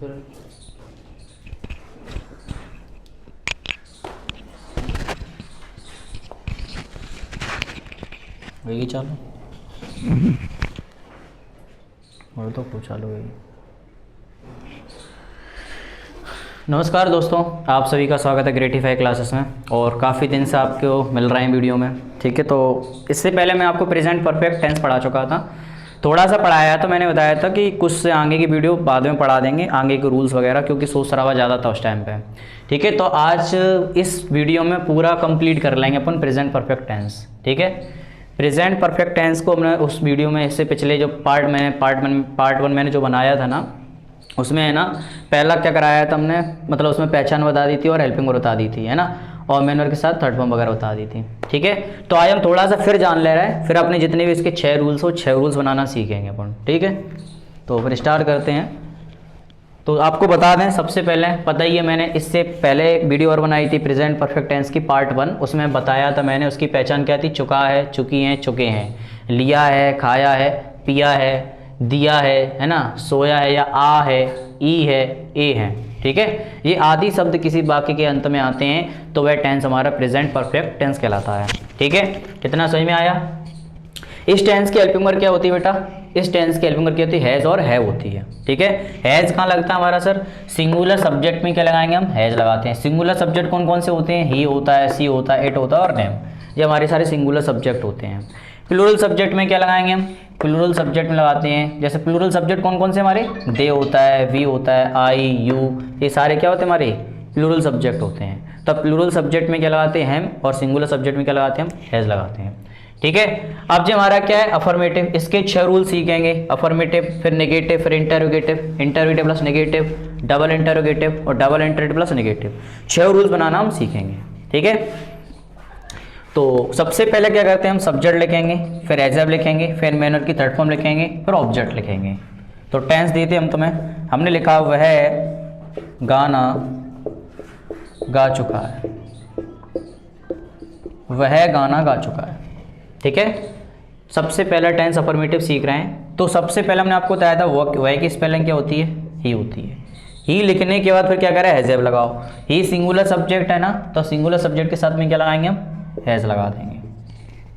फिर वही चालू और तो कुछ चालू है। नमस्कार दोस्तों, आप सभी का स्वागत है ग्रेटिफाई क्लासेस में। और काफ़ी दिन से आपको मिल रहे हैं वीडियो में, ठीक है। तो इससे पहले मैं आपको प्रेजेंट परफेक्ट टेंस पढ़ा चुका था, थोड़ा सा पढ़ाया था। मैंने बताया था कि कुछ से आगे की वीडियो बाद में पढ़ा देंगे, आगे के रूल्स वगैरह, क्योंकि शोर शराबा ज़्यादा था उस टाइम पे, ठीक है। तो आज इस वीडियो में पूरा कंप्लीट कर लेंगे अपन प्रेजेंट परफेक्ट टेंस, ठीक है। प्रेजेंट परफेक्ट टेंस को हमने उस वीडियो में, इससे पिछले जो पार्ट वन मैंने जो बनाया था ना, उसमें है ना पहला क्या कराया था हमने, मतलब उसमें पहचान बता दी थी और हेल्पिंग वर्ब बता दी थी, है ना, और मैनुअल के साथ थर्ड फॉर्म वगैरह बता दी थी, ठीक है। तो आज हम थोड़ा सा फिर जान ले रहे हैं, फिर अपने जितने भी इसके 6 रूल्स हो 6 रूल्स बनाना सीखेंगे अपन, ठीक है। तो फिर स्टार्ट करते हैं। तो आपको बता दें, सबसे पहले पता ही है, मैंने इससे पहले वीडियो और बनाई थी प्रेजेंट परफेक्ट टेंस की पार्ट 1, उसमें बताया था मैंने उसकी पहचान क्या थी। चुका है, चुकी हैं, चुके हैं, लिया है, खाया है, पिया है, दिया है ना, सोया है, या आ है, ई है, ए है, ठीक है। ये आदि शब्द किसी वाक्य के अंत में आते हैं तो वह टेंस हमारा प्रेजेंट परफेक्ट टेंस कहलाता है, ठीक है। कितना समझ में आया। इस टेंस की हेल्पिंग वर्ब क्या होती है बेटा, इस टेंस की हेल्पिंग वर्ब क्या होती है, हैज और है होती है, ठीक है। हैज कहाँ लगता है हमारा सर, सिंगुलर सब्जेक्ट में क्या लगाएंगे हम, हैज लगाते हैं। सिंगुलर सब्जेक्ट कौन कौन से होते हैं, ही होता है, सी होता है, इट होता है और नेम, ये हमारे सारे सिंगुलर सब्जेक्ट होते हैं। प्लूरल सब्जेक्ट में क्या लगाएंगे हम, प्लूरल सब्जेक्ट में लगाते हैं, जैसे प्लूरल सब्जेक्ट कौन कौन से हमारे, दे होता है, वी होता है, आई, यू, ये सारे क्या होते हैं हमारे प्लूरल सब्जेक्ट होते हैं। तो प्लूरल सब्जेक्ट में क्या लगाते हैं हम, और सिंगुलर सब्जेक्ट में क्या लगाते हैं हम, हैज लगाते हैं, ठीक है। अब जो हमारा क्या है अफर्मेटिव, इसके 6 रूल सीखेंगे। अफर्मेटिव, फिर नेगेटिव, फिर interrogative, interrogative plus negative, double interrogative और double interrogative plus negative, 6 rules बनाना हम सीखेंगे, ठीक है। तो सबसे पहले क्या करते हैं हम, सब्जेक्ट लिखेंगे, फिर एडवर्ब लिखेंगे, फिर मैनर की थर्ड फॉर्म लिखेंगे, फिर ऑब्जेक्ट लिखेंगे। तो टेंस देते हम तुम्हें, हमने लिखा वह गाना गा चुका है, वह गाना गा चुका है, ठीक है। सबसे पहला टेंस अफर्मेटिव सीख रहे हैं। तो सबसे पहले हमने आपको बताया था वह की स्पेलिंग क्या होती है, ही होती है। ही लिखने के बाद फिर क्या करें, हैज लगाओ। ही सिंगुलर सब्जेक्ट है ना, तो सिंगुलर सब्जेक्ट के साथ में क्या लगाएंगे हम, हैज लगा देंगे।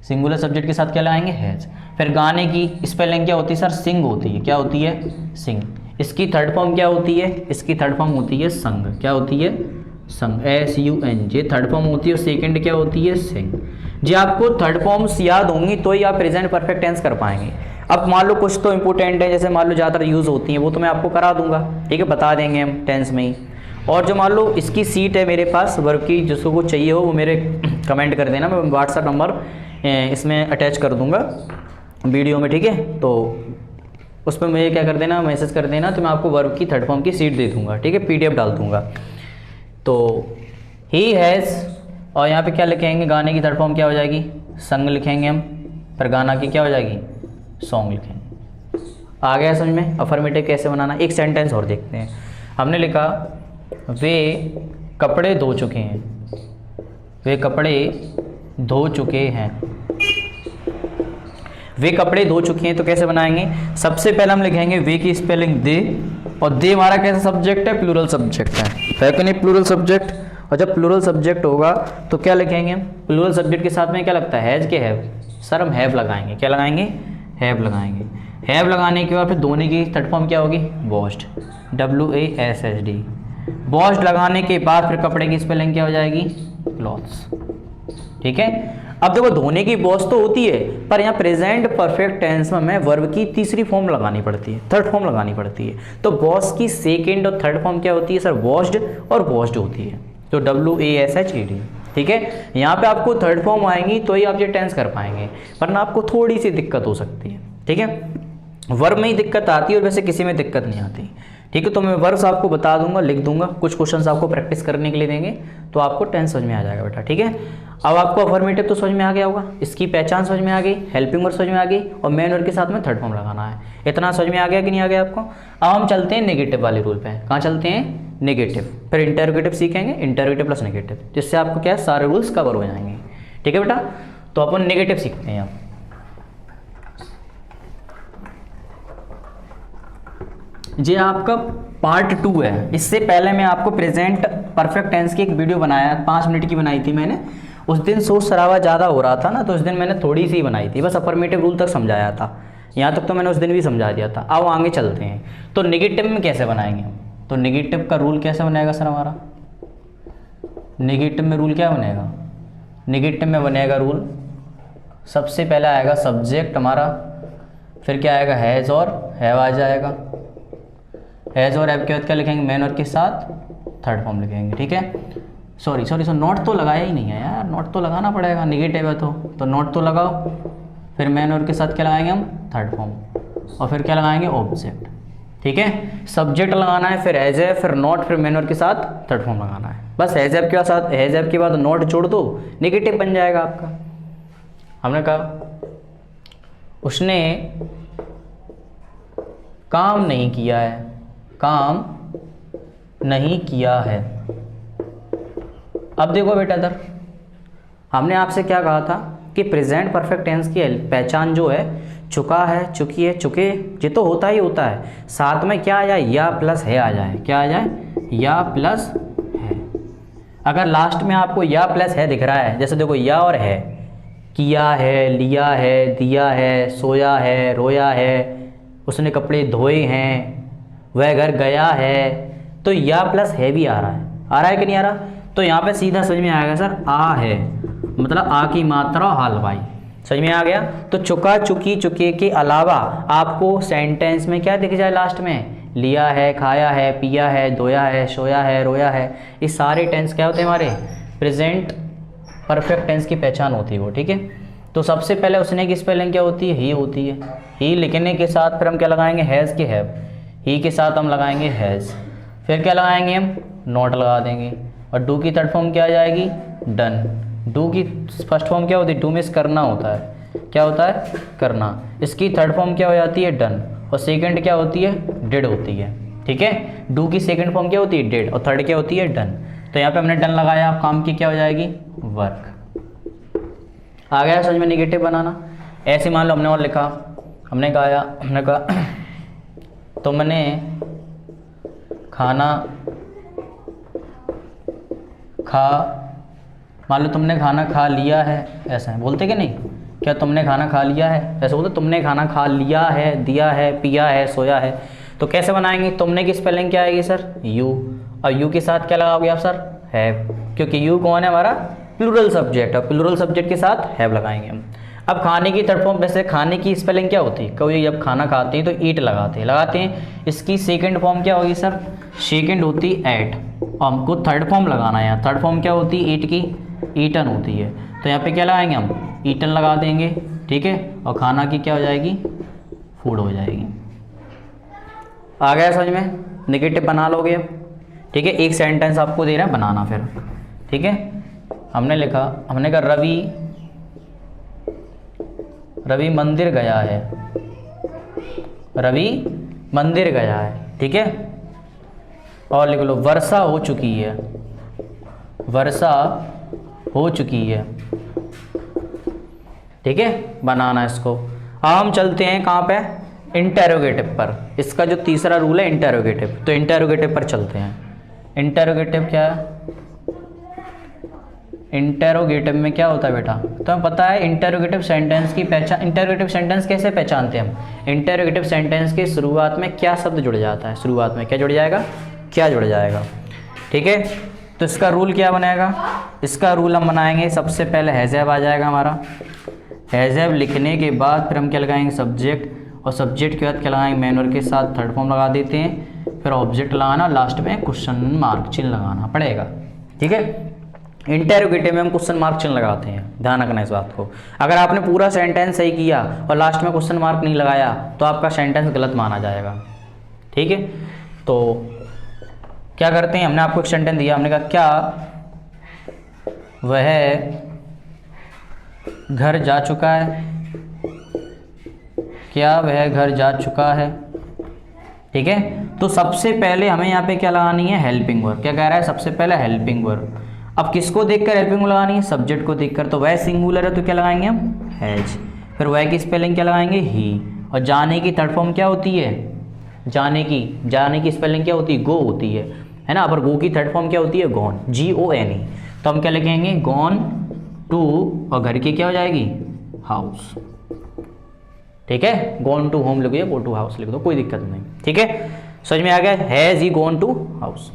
सिंगुलर सब्जेक्ट के साथ क्या लगाएंगे, हैज। फिर गाने की स्पेलिंग क्या होती है सर, सिंग होती है। क्या होती है, सिंग। इसकी थर्ड फॉर्म क्या होती है, इसकी थर्ड फॉर्म होती है संग। क्या होती है, संग, SUNG थर्ड फॉर्म होती है। और सेकंड क्या होती है, सिंग। जी आपको थर्ड फॉर्म्स याद होंगी तो ही आप प्रेजेंट परफेक्ट टेंस कर पाएंगे। अब मान लो कुछ तो इंपॉर्टेंट है, जैसे मान लो ज़्यादातर यूज़ होती हैं, वो तो मैं आपको करा दूंगा, ठीक है, बता देंगे हम टेंस में ही। और जो मान लो इसकी सीट है मेरे पास वर्ब की, जिसको चाहिए हो वो मेरे कमेंट कर देना, मैं व्हाट्सएप नंबर इसमें अटैच कर दूंगा वीडियो में, ठीक है। तो उस पर मुझे क्या कर देना, मैसेज कर देना, तो मैं आपको वर्ब की थर्ड फॉर्म की सीट दे दूंगा, ठीक है, PDF डाल दूंगा। तो ही हैज़, और यहाँ पे क्या लिखेंगे, गाने की थर्ड फॉर्म क्या हो जाएगी, संग लिखेंगे हम। पर गाना की क्या हो जाएगी, सॉन्ग लिखेंगे। आ गया समझ में अफर्मेटिव कैसे बनाना। एक सेंटेंस और देखते हैं। हमने लिखा वे कपड़े धो चुके हैं, वे कपड़े धो चुके हैं, वे कपड़े धो चुके हैं। तो कैसे बनाएंगे, सबसे पहले हम लिखेंगे वे की स्पेलिंग दे, और दे हमारा कैसा सब्जेक्ट है, प्लूरल सब्जेक्ट है कि नहीं, प्लूरल सब्जेक्ट। और जब प्लूरल सब्जेक्ट होगा तो क्या लिखेंगे हम, प्लूरल सब्जेक्ट के साथ में क्या लगता है, हैज के हैव, सर हम हैव लगाएंगे। क्या लगाएंगे, हैव लगाएंगे। हैव लगाने के बाद फिर धोने की थर्ड फॉर्म क्या होगी, वॉश्ड, WASHD। वॉश्ड लगाने के बाद फिर कपड़े की स्पेलिंग क्या हो जाएगी, क्लॉथ्स, ठीक है। अब देखो धोने की वॉश तो होती है, पर यहाँ प्रेजेंट परफेक्ट टेंस में हमें वर्ब की तीसरी फॉर्म लगानी पड़ती है, थर्ड फॉर्म लगानी पड़ती है। तो वॉश की सेकेंड और थर्ड फॉर्म क्या होती है सर, वॉश्ड और वॉश्ड होती है, तो WASHED, ठीक है। यहाँ पे आपको थर्ड फॉर्म आएंगी तो ही आप ये टेंस कर पाएंगे, वरना आपको थोड़ी सी दिक्कत हो सकती है, ठीक है। वर्ब में ही दिक्कत आती है और वैसे किसी में दिक्कत नहीं आती, ठीक है। तो मैं वर्ब्स आपको बता दूंगा, लिख दूंगा, कुछ क्वेश्चंस आपको प्रैक्टिस करने के लिए देंगे, तो आपको टेंस समझ में आ जाएगा बेटा, ठीक है। अब आपको अफर्मेटिव तो समझ में आ गया होगा, इसकी पहचान समझ में आ गई, हेल्पिंग वर्ब समझ में आ गई, और मेन वर्ब के साथ में थर्ड फॉर्म लगाना है। इतना समझ में आ गया कि नहीं आ गया आपको। अब हम चलते हैं नेगेटिव वाले रूल पे। कहाँ चलते हैं, नेगेटिव। फिर इंटरोगेटिव सीखेंगे, इंटरोगेटिव प्लस नेगेटिव, जिससे आपको क्या है, सारे रूल्स कवर हो जाएंगे, ठीक है बेटा। तो अपन नेगेटिव सीखते हैं अब। ये आपका पार्ट 2 है। इससे पहले मैं आपको प्रेजेंट परफेक्ट टेंस की एक वीडियो बनाया, 5 मिनट की बनाई थी मैंने। उस दिन शोर शराबा ज़्यादा हो रहा था ना, तो उस दिन मैंने थोड़ी सी बनाई थी, बस अफर्मेटिव रूल तक समझाया था। यहाँ तक तो मैंने उस दिन भी समझा दिया था। अब आगे चलते हैं, तो नेगेटिव में कैसे बनाएंगे हम। तो नेगेटिव का रूल कैसे बनेगा सर हमारा, नेगेटिव में रूल क्या बनेगा, नेगेटिव में बनेगा रूल, सबसे पहला आएगा सब्जेक्ट हमारा, फिर क्या आएगा हैज़ और हैव आ जाएगा। हैज़ और हैव के बाद क्या लिखेंगे, मैन और के साथ थर्ड फॉर्म लिखेंगे। ठीक है, सॉरी नोट तो लगाया ही नहीं है यार, नोट तो लगाना पड़ेगा, नेगेटिव है तो नोट तो लगाओ। फिर मैन और के साथ क्या लगाएंगे हम, थर्ड फॉर्म, और फिर क्या लगाएंगे, ऑब्जेक्ट। ठीक है, सब्जेक्ट लगाना है, फिर एज ए, फिर नॉट, फिर मैन और के साथ थर्ड फॉर्म लगाना है। बस एज एफ के साथ, एज एफ के बाद नॉट जोड़ दो, नेगेटिव बन जाएगा आपका। हमने कहा उसने काम नहीं किया है, काम नहीं किया है। अब देखो बेटा इधर हमने आपसे क्या कहा था कि प्रेजेंट परफेक्ट टेंस की पहचान जो है, चुका है, चुकी है, चुके, ये तो होता ही होता है। साथ में क्या आ जाए, या प्लस है आ जाए, क्या आ जाए, या प्लस है। अगर लास्ट में आपको या प्लस है दिख रहा है, जैसे देखो या और है, किया है, लिया है, दिया है, सोया है, रोया है, उसने कपड़े धोए हैं, वह घर गया है, तो या प्लस है भी आ रहा है कि नहीं आ रहा। तो यहाँ पे सीधा समझ में आएगा सर, आ है मतलब आ की मात्रा हाल भाई, समझ में आ गया। तो चुका, चुकी, चुके के अलावा आपको सेंटेंस में क्या दिख जाए लास्ट में, लिया है, खाया है, पिया है, धोया है, सोया है, रोया है, ये सारे टेंस क्या होते हैं हमारे, प्रेजेंट परफेक्ट टेंस की पहचान होती है वो। ठीक है, तो सबसे पहले उसने की स्पेलिंग क्या होती है, ही होती है। ही लिखने के साथ फिर हम क्या लगाएंगे, हैज़ के हैव, ही के साथ हम लगाएंगे हैज़, फिर क्या लगाएंगे हम, नॉट लगा देंगे। और डू की थर्ड फॉर्म क्या आ जाएगी, डन। डू की फर्स्ट फॉर्म क्या होती है, डू मीन्स करना होता है, क्या होता है, करना। इसकी थर्ड फॉर्म क्या हो जाती है, डन। और सेकंड क्या होती है, डिड होती है। ठीक है, डू की सेकंड फॉर्म क्या होती है, डिड, और थर्ड क्या होती है, डन। तो यहाँ पे हमने डन लगाया, काम की क्या हो जाएगी, वर्क। आ गया समझ में नेगेटिव बनाना। ऐसे मान लो हमने और लिखा, हमने कहा तुमने खाना मान लो तुमने खाना खा लिया है, ऐसा है बोलते कि नहीं, क्या तुमने खाना खा लिया है, ऐसे बोलते तुमने खाना खा लिया है, दिया है, पिया है, सोया है। तो कैसे बनाएंगे, तुमने की स्पेलिंग क्या आएगी सर, यू, और यू के साथ क्या लगाओगे आप सर, हैव, क्योंकि यू कौन है हमारा, प्लूरल सब्जेक्ट, और प्लूरल सब्जेक्ट के साथ हैव लगाएंगे हम। अब खाने की थर्ड फॉर्म, वैसे खाने की स्पेलिंग क्या होती है, कभी जब खाना खाते हैं तो ईट लगाते हैं। इसकी सेकंड फॉर्म क्या होगी सर, सेकंड होती एट, और हमको थर्ड फॉर्म लगाना है। थर्ड फॉर्म क्या होती है, ईट की, ईटन होती है। तो यहाँ पे क्या लगाएंगे हम, ईटन लगा देंगे। ठीक है, और खाना की क्या हो जाएगी, फूड हो जाएगी। आ गया समझ में, नेगेटिव बना लोगे। ठीक है, एक सेंटेंस आपको दे रहे हैं बनाना फिर। ठीक है, हमने कहा रवि मंदिर गया है, रवि मंदिर गया है। ठीक है, और लिख लो वर्षा हो चुकी है, वर्षा हो चुकी है। ठीक है, बनाना इसको। अब हम चलते हैं कहाँ पे, इंटेरोगेटिव पर। इसका जो तीसरा रूल है इंटेरोगेटिव, तो इंटेरोगेटिव पर चलते हैं। इंटेरोगेटिव क्या है, इंटेरोगेटिव में क्या होता है बेटा, तो हमें पता है इंटेरोगेटिव सेंटेंस की पहचान। इंटेरोगेटिव सेंटेंस कैसे पहचानते हैं हम, इंटेरोगेटिव सेंटेंस के शुरुआत में क्या शब्द जुड़ जाता है, शुरुआत में क्या जुड़ जाएगा, क्या जुड़ जाएगा। ठीक है, तो इसका रूल क्या बनेगा, इसका रूल हम बनाएंगे, सबसे पहले हैज़ आ जाएगा हमारा। हैज़ लिखने के बाद फिर हम क्या लगाएंगे, सब्जेक्ट, और सब्जेक्ट के बाद क्या लगाएंगे, मैन वर्ब के साथ थर्ड फॉर्म लगा देते हैं, फिर ऑब्जेक्ट लगाना, लास्ट में क्वेश्चन मार्क चिन्ह लगाना पड़ेगा। ठीक है, इंटेरोगेटिव में हम क्वेश्चन मार्क चिन्ह लगाते हैं, ध्यान रखना इस बात को। अगर आपने पूरा सेंटेंस सही किया और लास्ट में क्वेश्चन मार्क नहीं लगाया तो आपका सेंटेंस गलत माना जाएगा। ठीक है, तो क्या करते हैं, हमने आपको एक सेंटेंस दिया, हमने कहा क्या वह घर जा चुका है, क्या वह घर जा चुका है। ठीक है, तो सबसे पहले हमें यहाँ पे क्या लगानी है, हेल्पिंग वर्ब। क्या कह रहा है, सबसे पहले हेल्पिंग वर्ब। अब किसको देखकर हेल्पिंग वर्ब लगानी है, सब्जेक्ट को देखकर। तो वह सिंगुलर है तो क्या लगाएंगे हम, हैज। फिर वह की स्पेलिंग क्या लगाएंगे, ही। और जाने की थर्ड फॉर्म क्या होती है, जाने की स्पेलिंग क्या होती है? गो होती है ना। पर गो की थर्ड फॉर्म क्या होती है? Gone, GONE। तो हम क्या लिखेंगे? गॉन टू, और घर की क्या हो जाएगी? हाउस। ठीक है, गॉन टू होम लिख दो, गो टू हाउस लिख दो, कोई दिक्कत नहीं। ठीक है, समझ में आ गया? Has he gone to house.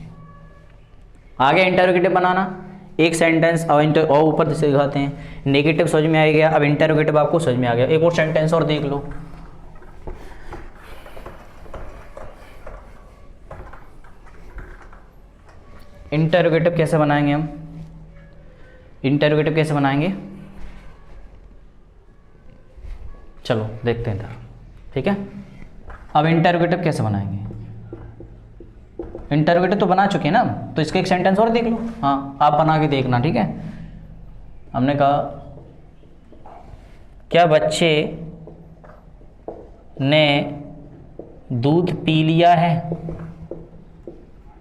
आगे इंटरोगेटिव बनाना, एक सेंटेंस और ऊपर से दिखाते हैं। नेगेटिव समझ में आ गया, अब इंटरोगेटिव आपको समझ में आ गया। एक और सेंटेंस और देख लो। इंटरोगेटिव कैसे बनाएंगे हम? इंटरोगेटिव कैसे बनाएंगे? चलो देखते हैं। ठीक है, अब इंटरोगेटिव कैसे बनाएंगे? इंटरोगेटिव तो बना चुके हैं ना, तो इसका एक सेंटेंस और देख लो। हाँ, आप बना के देखना। ठीक है, हमने कहा क्या बच्चे ने दूध पी लिया है?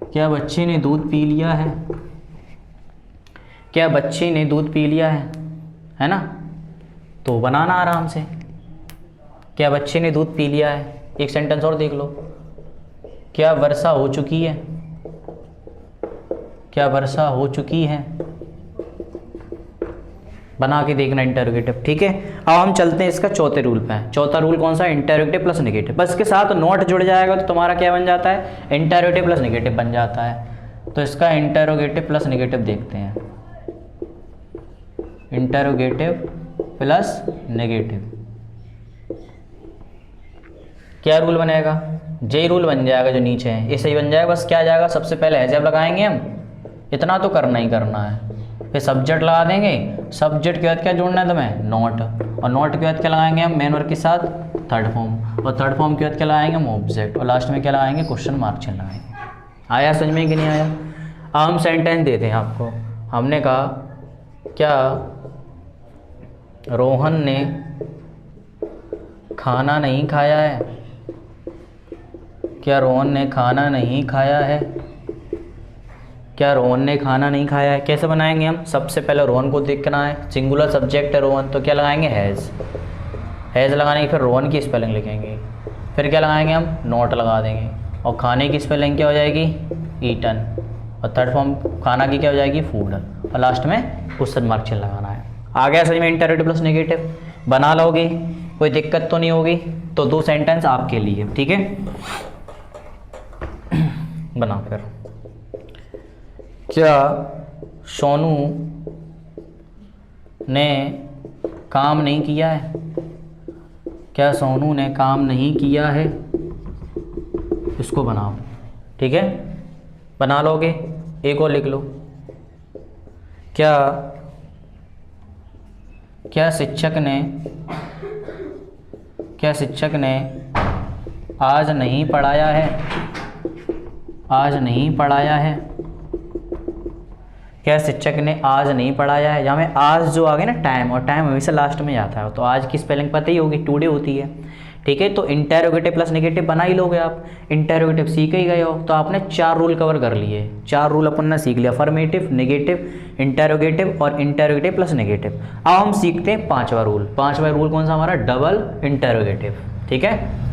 क्या बच्चे ने दूध पी लिया है? क्या बच्चे ने दूध पी लिया है ना? तो बनाना आराम से, क्या बच्चे ने दूध पी लिया है। एक सेंटेंस और देख लो, क्या वर्षा हो चुकी है? क्या वर्षा हो चुकी है? बना के देखना इंटरोगेटिव। ठीक है, अब हम चलते हैं इसका चौथे रूल पे। चौथा रूल कौन सा? Interrogative plus negative. बस इसके साथ नॉट जुड़ जाएगा तो तुम्हारा क्या बन जाता है? इंटरोगेटिव प्लस नेगेटिव बन जाता है। तो इसका इंटरोगेटिव प्लस नेगेटिव देखते हैं। इंटरोगेटिव प्लस नेगेटिव क्या रूल बनेगा? जे रूल बन जाएगा जो नीचे है, ये सही बन जाएगा। बस क्या जाएगा? सबसे पहले हैज लगाएंगे हम, इतना तो करना ही करना है। फिर सब्जेक्ट लगा देंगे, सब्जेक्ट के बाद क्या जोड़ना है तुम्हें? नॉट, और नॉट के बाद क्या लगाएंगे हम? मेन वर्ब के साथ थर्ड फॉर्म, और थर्ड फॉर्म के बाद क्या लगाएंगे हम? ऑब्जेक्ट, और लास्ट में क्या लगाएंगे? क्वेश्चन मार्क चिन्ह लगाएंगे। आया समझ में कि नहीं आया? अब हम सेंटेंस देते हैं आपको। हमने कहा क्या रोहन ने खाना नहीं खाया है? क्या रोहन ने खाना नहीं खाया है? क्या रोहन ने खाना नहीं खाया है? कैसे बनाएंगे हम? सबसे पहले रोहन को देखना है, सिंगुलर सब्जेक्ट है रोहन, तो क्या लगाएंगे? हैज़। हैज़ लगाने के फिर रोहन की स्पेलिंग लिखेंगे, फिर क्या लगाएंगे हम? नॉट लगा देंगे, और खाने की स्पेलिंग क्या हो जाएगी? ईटन, और थर्ड फॉर्म खाना की क्या हो जाएगी? फूड, और लास्ट में क्वेश्चन मार्क चिन्ह लगाना है। आ गया समझ में? इंटरोगेटिव प्लस नेगेटिव बना लोगे, कोई दिक्कत तो नहीं होगी। तो दो सेंटेंस आपके लिए। ठीक है, बना फिर। क्या सोनू ने काम नहीं किया है? क्या सोनू ने काम नहीं किया है? इसको बनाओ। ठीक है, बना लोगे। एक और लिख लो, क्या शिक्षक ने आज नहीं पढ़ाया है? आज नहीं पढ़ाया है। क्या शिक्षक ने आज नहीं पढ़ाया है? यहाँ में आज जो आ गया ना टाइम, और टाइम हमेशा लास्ट में जाता है, तो आज की स्पेलिंग पता ही होगी, टुडे होती है। ठीक है, तो इंटरोगेटिव प्लस नेगेटिव बना ही लोगे आप। इंटरोगेटिव सीख ही गए हो, तो आपने 4 रूल कवर कर लिए। 4 रूल अपन ने सीख लिया, अफर्मेटिव, नेगेटिव, इंटरोगेटिव और इंटरोगेटिव प्लस नेगेटिव। अब हम सीखते हैं 5वां रूल। 5वां रूल कौन सा हमारा? Double interrogative. ठीक है,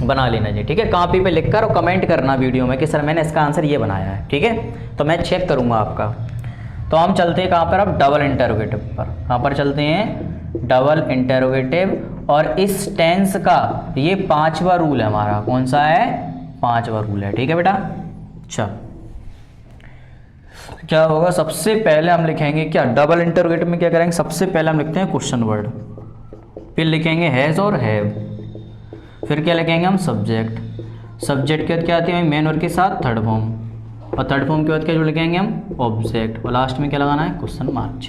बना लेना जी। ठीक है, कॉपी पे लिखकर और कमेंट करना वीडियो में कि सर मैंने इसका आंसर ये बनाया है। ठीक है, तो मैं चेक करूँगा आपका। तो हम चलते हैं कहाँ पर? अब डबल इंटरोगेटिव पर। कहाँ पर चलते हैं? Double interrogative. और इस टेंस का ये 5वां रूल है हमारा। कौन सा है? 5वां रूल है। ठीक है बेटा, चल क्या होगा? सबसे पहले हम लिखेंगे क्या? डबल इंटरोगेटिव में क्या करेंगे? सबसे पहले हम लिखते हैं क्वेश्चन वर्ड, फिर लिखेंगे हैज़ और हैव, फिर क्या लिखेंगे हम? सब्जेक्ट। सब्जेक्ट के बाद क्या आती है? मेन वर्ब के साथ थर्ड फॉर्म, और थर्ड फॉर्म के बाद क्या जो लिखेंगे हम? ऑब्जेक्ट, और लास्ट में क्या लगाना है? Question mark.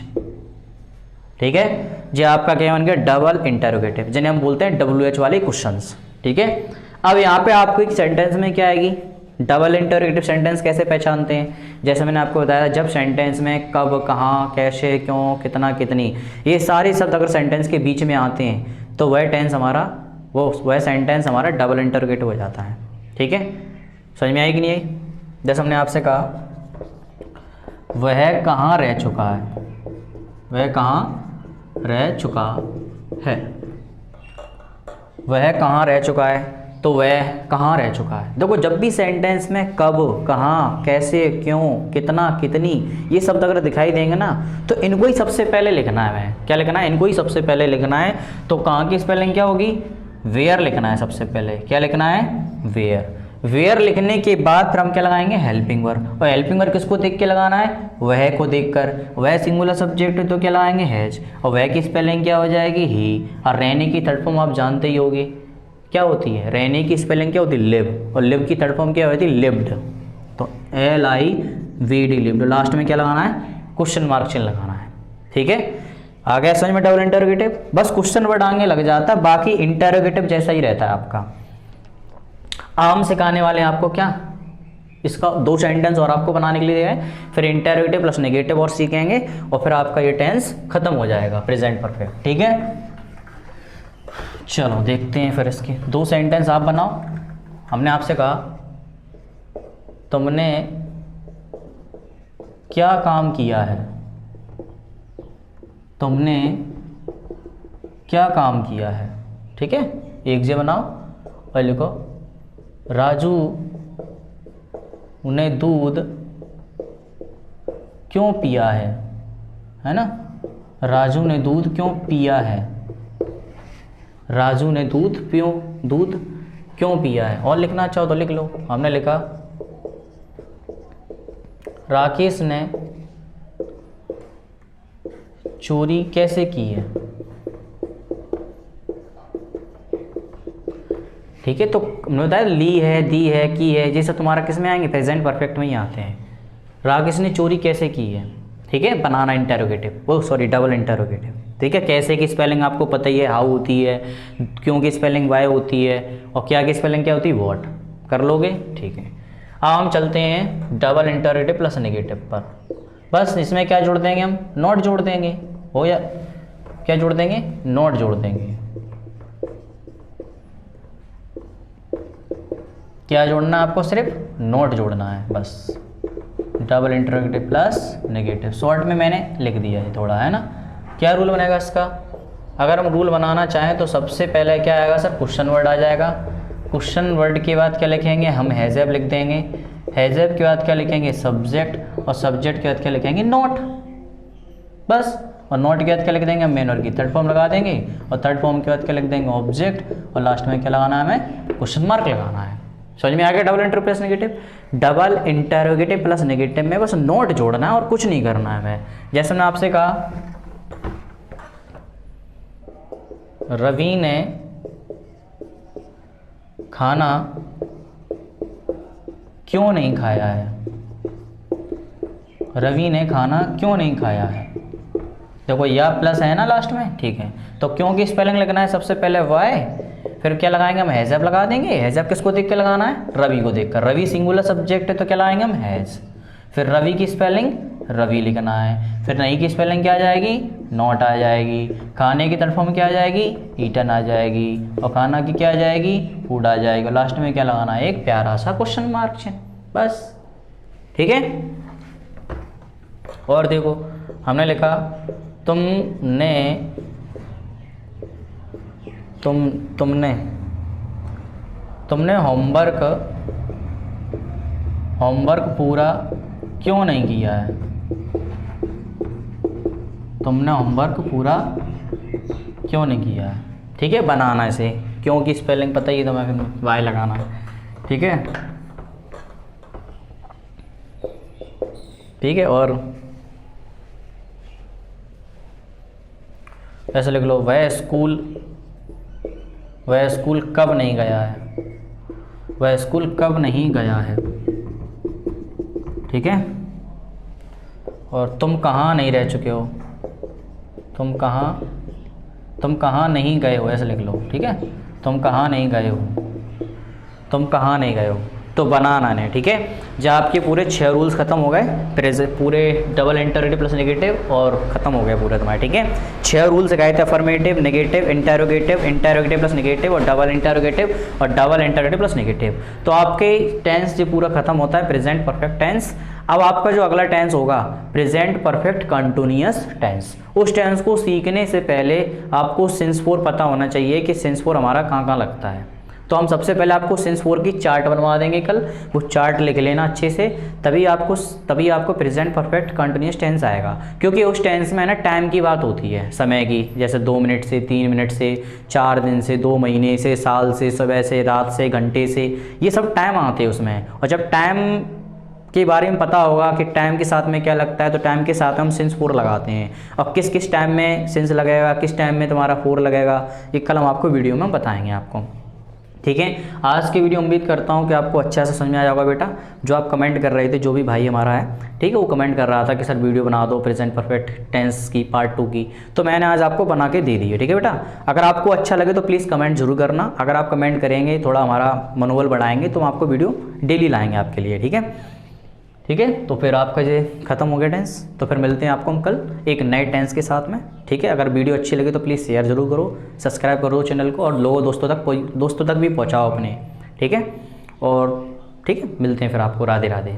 ठीक है, ये आपका क्या बन गया? डबल इंटरोगेटिव, जिन्हें हम बोलते हैं WH वाले क्वेश्चंस। ठीक है, अब यहाँ पे आपको एक सेंटेंस में क्या आएगी? डबल इंटरोगेटिव सेंटेंस कैसे पहचानते हैं? जैसे मैंने आपको बताया, जब सेंटेंस में कब, कहाँ, कैसे, क्यों, कितना, कितनी, ये सारे शब्द अगर सेंटेंस के बीच में आते हैं तो वह सेंटेंस हमारा डबल इंटरोगेटिव हो जाता है। ठीक है, समझ में आई कि नहीं आई? जैसे हमने आपसे कहा वह कहाँ रह चुका है? वह कहाँ रह चुका है? वह कहाँ रह चुका है? तो वह कहाँ रह चुका है। देखो जब भी सेंटेंस में कब, कहाँ, कैसे, क्यों, कितना, कितनी, ये शब्द अगर दिखाई देंगे ना तो इनको ही सबसे पहले लिखना है। वह क्या लिखना है, इनको ही सबसे पहले लिखना है। तो कहाँ की स्पेलिंग क्या होगी, वेयर लिखना है सबसे पहले। क्या लिखना है, वेयर। वेयर लिखने के बाद फिर हम क्या लगाएंगे, हेल्पिंग वर्ब। और हेल्पिंग वर्ब किसको देख के लगाना है, वह को देखकर। वह सिंगुलर सब्जेक्ट है तो क्या लगाएंगे, हैज। और वह की स्पेलिंग क्या हो जाएगी, ही। और रहने की थर्ड फॉर्म आप जानते ही होगे क्या होती है, रहने की स्पेलिंग क्या होती है, लिव। और लिव की थर्ड फॉर्म क्या होती है, लिव्ड। तो LIVD, लिव्ड। लास्ट में क्या लगाना है, क्वेश्चन मार्क चिन्ह लगाना है। ठीक है, आ गया समझ में डबल इंटरोगेटिव। बस क्वेश्चन वर्ड आगे लग जाता है, बाकी इंटरोगेटिव जैसा ही रहता है आपका। हम सिखाने वाले हैं आपको क्या, इसका 2 सेंटेंस और आपको बनाने के लिए है, फिर इंटरोगेटिव प्लस नेगेटिव और सीखेंगे और फिर आपका ये टेंस खत्म हो जाएगा, प्रेजेंट परफेक्ट। ठीक है, चलो देखते हैं फिर इसके 2 सेंटेंस आप बनाओ। हमने आपसे कहा तुमने क्या काम किया है, तुमने क्या काम किया है। ठीक है, एक जे बनाओ और लिखो राजू ने दूध क्यों पिया है ना। राजू ने दूध क्यों पिया है, राजू ने दूध क्यों पिया है। और लिखना चाहो तो लिख लो। हमने लिखा राकेश ने चोरी कैसे की है। ठीक है, तो हमने बताया ली है, दी है, की है, जैसे तुम्हारा किस में आएंगे, प्रेजेंट परफेक्ट में ही आते हैं। राकेश ने चोरी कैसे की है। ठीक है, बनाना इंटरोगेटिव, वो सॉरी डबल इंटरोगेटिव। ठीक है, कैसे की स्पेलिंग आपको पता ही है, हाउ होती है, क्यों की स्पेलिंग वाई होती है, और क्या की स्पेलिंग क्या होती है, व्हाट। कर लोगे, ठीक है। अब हम चलते हैं डबल इंटरोगेटिव प्लस नेगेटिव पर। बस इसमें क्या जोड़ देंगे हम, नॉट जोड़ देंगे। हो या क्या जोड़ देंगे, नॉट जोड़ देंगे। क्या जोड़ना है आपको, सिर्फ नॉट जोड़ना है बस। Double interrogative plus negative, short में मैंने लिख दिया है थोड़ा, है ना। क्या रूल बनेगा इसका, अगर हम रूल बनाना चाहें तो सबसे पहले क्या आएगा सर, क्वेश्चन वर्ड आ जाएगा। क्वेश्चन वर्ड के बाद क्या लिखेंगे हम, हैज़ लिख देंगे। हैज़ के बाद क्या लिखेंगे, सब्जेक्ट। और सब्जेक्ट के बाद क्या लिखेंगे, नॉट, बस। और नॉट के बाद क्या लिख देंगे हम, मेन वर्ड की थर्ड फॉर्म लगा देंगे। और थर्ड फॉर्म के बाद क्या लिख देंगे, ऑब्जेक्ट। और लास्ट में क्या लगाना है हमें, क्वेश्चन मार्क लगाना है। समझ में आ गया double interrogative plus negative. Double interrogative plus negative में बस नोट जोड़ना है और कुछ नहीं करना है। मैं जैसे मैंने आपसे कहा रवि ने खाना क्यों नहीं खाया है, रवि ने खाना क्यों नहीं खाया है। देखो या प्लस है ना लास्ट में, ठीक है। तो क्यों की स्पेलिंग लगना है सबसे पहले वाई, फिर क्या लगाएंगे हम, हैज़ लगा देंगे। हैज़ किसको देख के लगाना है, रवि को देखकर। रवि सिंगुलर सब्जेक्ट है तो क्या लगाएंगे हम, हैज़। फिर रवि की स्पेलिंग रवि लिखना है। फिर नहीं की स्पेलिंग क्या आ जाएगी, नॉट आ जाएगी। खाने की तरफ में क्या आ जाएगी, ईटन आ जाएगी। और खाना की क्या आ जाएगी, फूड आ जाएगी। लास्ट में क्या लगाना है, एक प्यारा सा क्वेश्चन मार्क चिन्ह, बस। ठीक है, और देखो हमने लिखा तुमने होमवर्क पूरा क्यों नहीं किया है, तुमने होमवर्क पूरा क्यों नहीं किया है। ठीक है, बनाना इसे, क्यों की स्पेलिंग पता ही तो मैं फिर वाई लगाना है। ठीक है, ठीक है। और ऐसे लिख लो, वह स्कूल कब नहीं गया है, वह स्कूल कब नहीं गया है। ठीक है, और तुम कहाँ नहीं रह चुके हो, तुम कहाँ नहीं गए हो, ऐसे लिख लो। ठीक है, तुम कहाँ नहीं गए हो, तो बनाना नहीं। ठीक है, जब आपके पूरे 6 रूल्स खत्म हो गए, पूरे डबल इंटरोगेटिव प्लस नेगेटिव और ख़त्म हो गए पूरे तुम्हारे। ठीक है, 6 रूल्स सिखाए थे, affirmative, negative, interrogative plus negative और डबल इंटरोगेटिव और डबल इंटरोगेटिव प्लस नेगेटिव। तो आपके टेंस जो पूरा खत्म होता है, प्रेजेंट परफेक्ट टेंस। अब आपका जो अगला टेंस होगा, प्रेजेंट परफेक्ट कंटिन्यूअस टेंस। उस टेंस को सीखने से पहले आपको सिंस 4 पता होना चाहिए कि सिंस 4 हमारा कहाँ कहाँ लगता है। तो हम सबसे पहले आपको सिंस 4 की चार्ट बनवा देंगे कल, वो चार्ट लिख लेना अच्छे से, तभी आपको प्रेजेंट परफेक्ट कंटिन्यूस टेंस आएगा। क्योंकि उस टेंस में ना टाइम की बात होती है, समय की, जैसे 2 मिनट से, 3 मिनट से, 4 दिन से, 2 महीने से, साल से, सुबह से, रात से, घंटे से, ये सब टाइम आते हैं उसमें। और जब टाइम के बारे में पता होगा कि टाइम के साथ में क्या लगता है, तो टाइम के साथ हम सिंस 4 लगाते हैं। और किस किस टाइम में सिंस लगेगा, किस टाइम में तुम्हारा 4 लगेगा, ये कल हम आपको वीडियो में बताएंगे आपको। ठीक है, आज की वीडियो उम्मीद करता हूँ कि आपको अच्छा से समझ में आ जाएगा बेटा। जो आप कमेंट कर रहे थे, जो भी भाई हमारा है, ठीक है, वो कमेंट कर रहा था कि सर वीडियो बना दो प्रेजेंट परफेक्ट टेंस की पार्ट 2 की, तो मैंने आज आपको बना के दे दी है। ठीक है बेटा, अगर आपको अच्छा लगे तो प्लीज़ कमेंट जरूर करना। अगर आप कमेंट करेंगे, थोड़ा हमारा मनोबल बढ़ाएंगे, तो हम आपको वीडियो डेली लाएंगे आपके लिए। ठीक है, ठीक है, तो फिर आपका ये खत्म हो गया टेंस, तो फिर मिलते हैं आपको हम कल एक नए टेंस के साथ में। ठीक है, अगर वीडियो अच्छी लगे तो प्लीज़ शेयर जरूर करो, सब्सक्राइब करो चैनल को, और लोगों दोस्तों तक भी पहुंचाओ अपने। ठीक है, और ठीक है, मिलते हैं फिर आपको। राधे राधे।